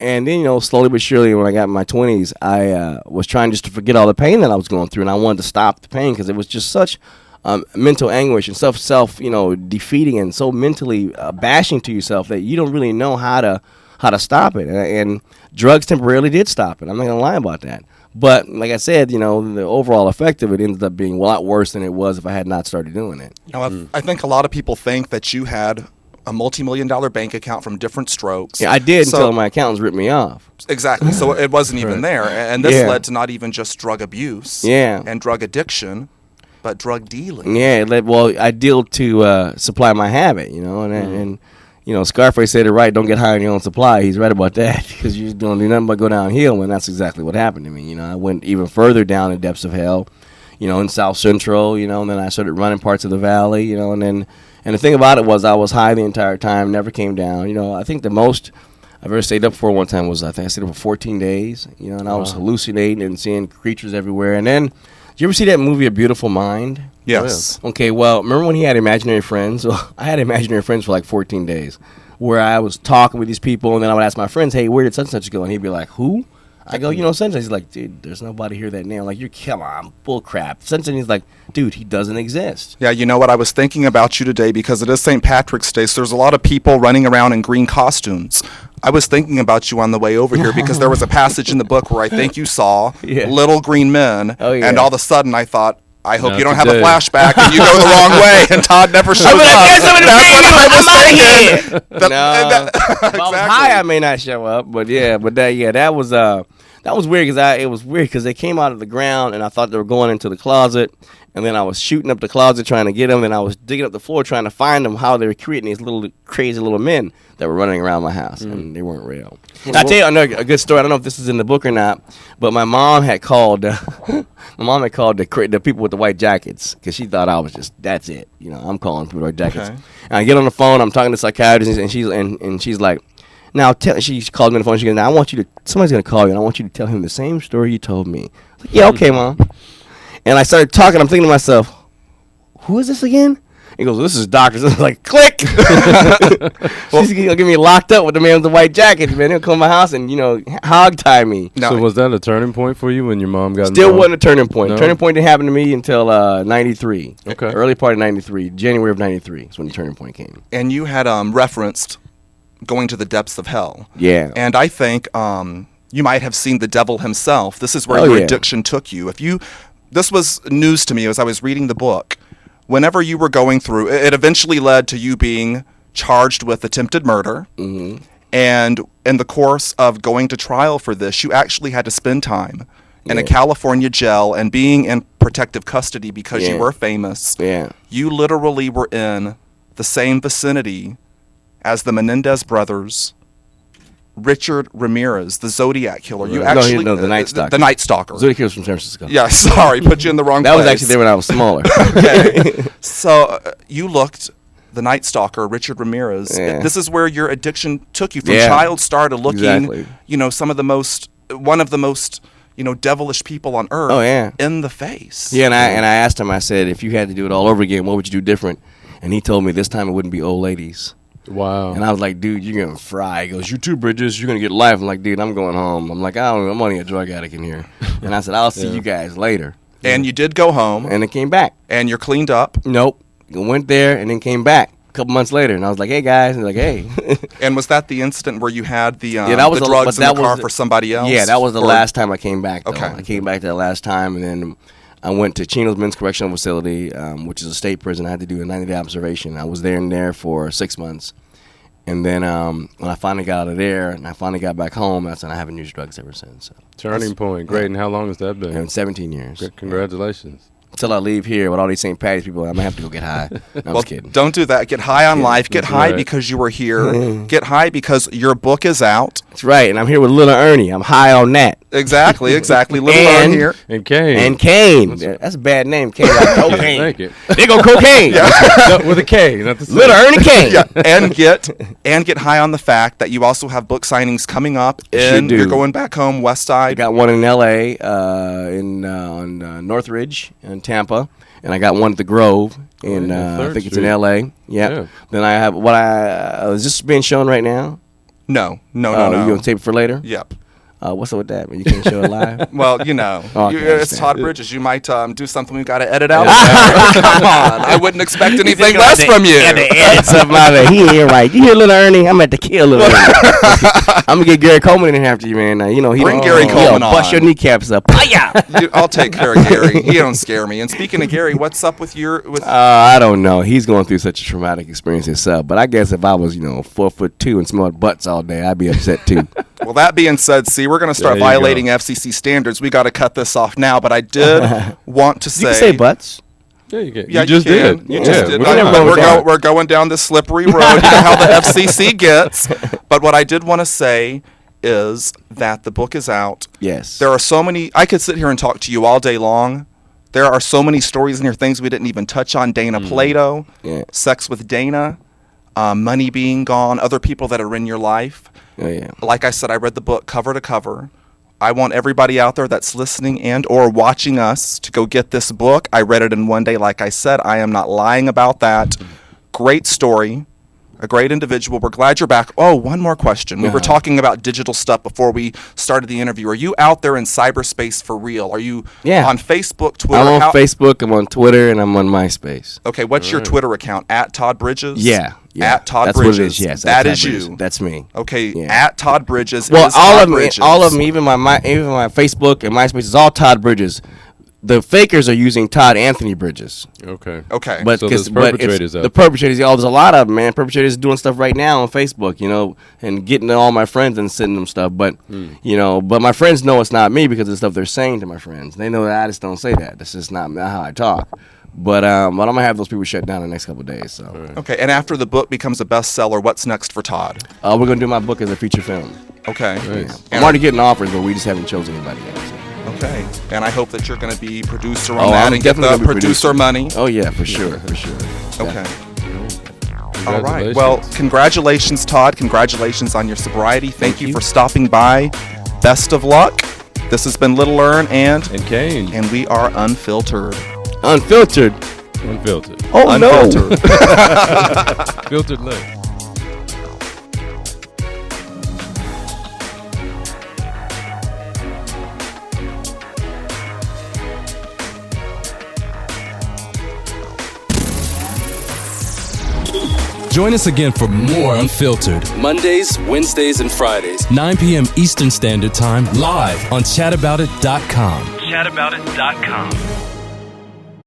And then, slowly but surely, when I got in my 20s, I was trying just to forget all the pain that I was going through, and I wanted to stop the pain because it was just such mental anguish and self defeating and so mentally bashing to yourself that you don't really know how to stop it. And drugs temporarily did stop it. I'm not gonna lie about that. But like I said, the overall effect of it ended up being a lot worse than it was if I had not started doing it. Now, I think a lot of people think that you had a multi-million-dollar bank account from Diff'rent Strokes. Yeah, I did until my accountants ripped me off. Exactly. So it wasn't even there. And this led to not even just drug abuse and drug addiction, but drug dealing. Yeah, I deal to supply my habit, and Scarface said it right, don't get high on your own supply. He's right about that, because you don't do nothing but go downhill, and that's exactly what happened to me. I went even further down the depths of hell, in South Central, and then I started running parts of the valley, and the thing about it was I was high the entire time, never came down. I think the most I've ever stayed up for one time was, I stayed up for 14 days, and I was hallucinating and seeing creatures everywhere. And then, did you ever see that movie, A Beautiful Mind? Yes. Okay, well, remember when he had imaginary friends? Well, I had imaginary friends for like 14 days, where I was talking with these people, and then I would ask my friends, hey, where did such and such go? And he'd be like, who? I go, such and such. He's like, dude, there's nobody here that name. I'm like, come on, bull crap. Such and such. He's like, dude, he doesn't exist. Yeah, you know what? I was thinking about you today because it is St. Patrick's Day, so there's a lot of people running around in green costumes. I was thinking about you on the way over here because there was a passage in the book where I think you saw little green men, and all of a sudden I thought, I hope you don't have a flashback and you go the wrong way and Todd never shows up. That's what I was thinking. Exactly. If I was high, I may not show up, but that was weird because they came out of the ground and I thought they were going into the closet, and then I was shooting up the closet trying to get them, and I was digging up the floor trying to find them, how they were creating these little crazy little men that were running around my house, and they weren't real. I'll tell you another good story. I don't know if this is in the book or not, but my mom had called the people with the white jackets because she thought I was just, that's it. I'm calling people with white jackets. Okay. And I get on the phone, I'm talking to the psychiatrist, and she's like, now, she called me on the phone. She goes, now, somebody's going to call you, and I want you to tell him the same story you told me. I was like, yeah, okay, Mom. And I started talking. I'm thinking to myself, who is this again? He goes, well, this is doctor. So I was like, click. She's going to get me locked up with the man with the white jacket. Man, he'll come to my house and, hog tie me. No. So was that a turning point for you when your mom got Still involved? Wasn't a turning point. No? Turning point didn't happen to me until 93. Okay. Early part of 93. January of 93 is when the turning point came. And you had referenced going to the depths of hell. Yeah. And I think you might have seen the devil himself. This is where your addiction took you. This was news to me as I was reading the book. Whenever you were going through, it eventually led to you being charged with attempted murder. Mm-hmm. And in the course of going to trial for this, you actually had to spend time in a California jail and being in protective custody because you were famous. Yeah. You literally were in the same vicinity as the Menendez brothers, Richard Ramirez, the Zodiac killer. You actually the Night Stalker. The Night Stalker. Zodiac killer's from San Francisco. Yeah, sorry, put you in the wrong that place. Was actually there when I was smaller. Okay. So you looked, the Night Stalker, Richard Ramirez. Yeah. This is where your addiction took you from child star to looking, one of the most devilish people on earth in the face. Yeah, and I asked him, I said, if you had to do it all over again, what would you do different? And he told me this time it wouldn't be old ladies. Wow. And I was like, dude, you're going to fry. He goes, you too, Bridges. You're going to get life. I'm like, dude, I'm going home. I'm like, I'm only a drug addict in here. And I said, I'll see you guys later. And you did go home. And then came back. And you're cleaned up. Nope. Went there and then came back a couple months later. And I was like, hey, guys. And they're like, hey. And was that the incident where you had the drugs in the car for somebody else? Yeah, that was the last time I came back, though. Okay. I came back that last time, and then I went to Chino's Men's Correctional Facility, which is a state prison. I had to do a 90-day observation. I was there for 6 months. And then when I finally got out of there and I finally got back home, that's when I haven't used drugs ever since. So. Turning point. Great. And how long has that been? 17 years. Good. Congratulations. Until I leave here with all these St. Patty's people, I'm going to have to go get high. No, I'm just kidding. Don't do that. Get high on life. Get high because you were here. Get high because your book is out. That's right. And I'm here with Lil Ernie. I'm high on that. Exactly. Lil Ern here. And Kaine. And Kaine. That's a bad name. Kaine, like cocaine. Thank you. They go cocaine. No, with a K, not the C. Lil Ern Kaine. And get high on the fact that you also have book signings coming up. You're going back home, West Side. I got one in L.A., on Northridge in Tampa. And I got one at the Grove in, I think it's in L.A. Yep. Yeah. Then I have is this being shown right now? No. You gonna tape it for later? Yep. What's up with that? You can't show it live? Well, Okay, it's Todd Bridges. You might do something we got to edit out. Come on. I wouldn't expect anything less from you. Had to edit something out of it. He ain't right. You hear Lil Ernie? I'm at to kill Lil Ernie. I'm going to get Gary Coleman in after you, man. He Bring Gary Coleman on. Bust your kneecaps up. I'll take care of Gary. He don't scare me. And speaking of Gary, what's up with your... I don't know. He's going through such a traumatic experience himself. But I guess if I was, 4'2" and smelled butts all day, I'd be upset too. Well, that being said, we're going to start violating FCC standards. We got to cut this off now. But I did want to say... You can say butts. Yeah, you can. Yeah, you just did. You just did. We're We're going down this slippery road. You know how the FCC gets. But what I did want to say is that the book is out. Yes. There are so many... I could sit here and talk to you all day long. There are so many stories in here, things we didn't even touch on. Dana Plato, sex with Dana, money being gone, other people that are in your life. Oh, yeah. Like I said, I read the book cover to cover. I want everybody out there that's listening and or watching us to go get this book. I read it in one day. Like I said, I am not lying about that. Great story. A great individual. We're glad you're back. Oh, one more question. We were talking about digital stuff before we started the interview. Are you out there in cyberspace for real? Are you on Facebook, Twitter? I'm on Facebook, I'm on Twitter, and I'm on MySpace. Okay, what's your Twitter account? At Todd Bridges? Yeah. At Todd That's Bridges. What it is, yes. That is you. That's me. Okay, at Todd Bridges. Well, all Todd of them, even my Facebook and MySpace is all Todd Bridges. The fakers are using Todd Anthony Bridges. Okay. But so there's perpetrators out the perpetrators, there's a lot of them, man. Perpetrators doing stuff right now on Facebook, and getting to all my friends and sending them stuff. But, but my friends know it's not me because of the stuff they're saying to my friends. They know that I just don't say that. That's just not how I talk. But I'm going to have those people shut down in the next couple of days. So. Okay, and after the book becomes a bestseller, what's next for Todd? We're going to do my book as a feature film. Okay. Nice. I'm already getting offers, but we just haven't chosen anybody yet. So. Okay, and I hope that you're going to be producer on that and get the producer money. Oh, yeah, for sure. Okay. All right. Well, congratulations, Todd. Congratulations on your sobriety. Thank you for stopping by. Best of luck. This has been Lil Ern and Kaine. And we are Unfiltered. Unfiltered. Oh, Unfiltered. No. Filtered lit. Join us again for more Unfiltered. Mondays, Wednesdays, and Fridays, 9 p.m. Eastern Standard Time, live on chataboutit.com. chataboutit.com.